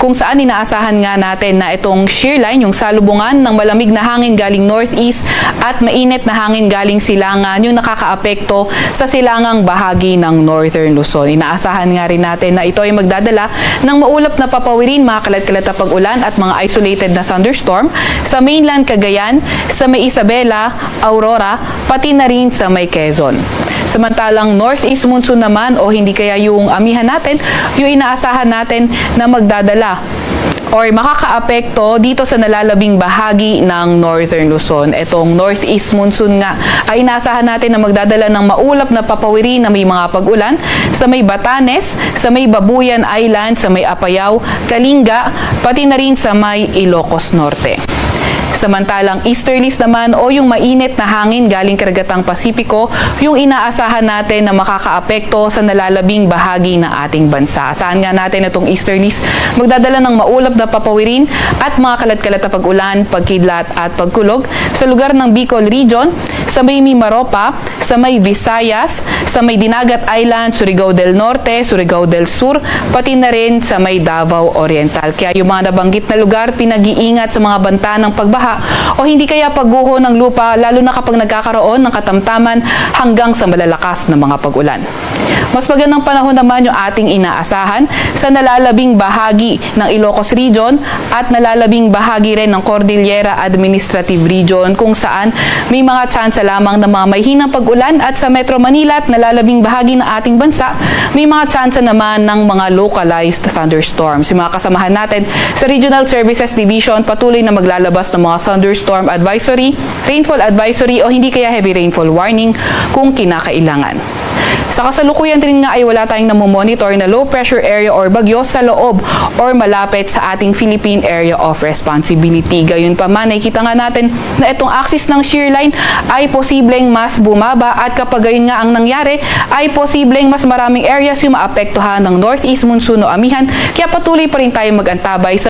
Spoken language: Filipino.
kung saan inaasahan nga natin na itong shear line, yung salubungan ng malamig na hangin galing northeast at mainit na hangin galing silangan, yung nakakaapekto sa silangang bahagi ng Northern Luzon. Inaasahan nga rin natin na ito ay magdadala ng maulap na papawirin, mga kalat-kalat na pag-ulan at mga isolated na thunderstorm sa mainland Cagayan, sa may Isabela, Aurora, pati na rin sa may Quezon. Samantalang northeast monsoon naman o hindi kaya yung amihan natin, yung inaasahan natin na magdadala or makakaapekto dito sa nalalabing bahagi ng Northern Luzon. Itong northeast monsoon nga ay inaasahan natin na magdadala ng maulap na papawiri na may mga pag-ulan sa may Batanes, sa may Babuyan Island, sa may Apayao, Kalinga, pati na rin sa may Ilocos Norte. Samantalang easterlies naman o yung mainit na hangin galing karagatang Pasipiko, yung inaasahan natin na makakaapekto sa nalalabing bahagi ng ating bansa. Asahan nga natin itong easterlies magdadala ng maulap na papawirin at mga kalat-kalat na pag-ulan, pagkidlat at pagkulog sa lugar ng Bicol Region, sa may Mimaropa, sa may Visayas, sa may Dinagat Island, Surigao del Norte, Surigao del Sur, pati na rin sa may Davao Oriental. Kaya yung mga nabanggit na lugar, pinag-iingat sa mga banta ng pagbaha o hindi kaya pagguho ng lupa, lalo na kapag nagkakaroon ng katamtaman hanggang sa malalakas na mga pag-ulan. Mas magandang panahon naman yung ating inaasahan sa nalalabing bahagi ng Ilocos Region at nalalabing bahagi rin ng Cordillera Administrative Region, kung saan may mga tsansa lamang ng mga may hinang pag-ulan, at sa Metro Manila at nalalabing bahagi ng ating bansa, may mga tsansa naman ng mga localized thunderstorms. Yung mga kasamahan natin sa Regional Services Division patuloy na maglalabas ng mga thunderstorm advisory, rainfall advisory o hindi kaya heavy rainfall warning kung kinakailangan. Sa kasalukuyan din nga ay wala tayong namomonitor na low pressure area or bagyo sa loob or malapit sa ating Philippine Area of Responsibility. Gayunpaman, nakikita nga natin na itong axis ng shear line ay posibleng mas bumaba, at kapag gayon nga ang nangyari ay posibleng mas maraming areas yung maapektuhan ng northeast monsoon o amihan, kaya patuloy pa rin tayo mag-antabay sa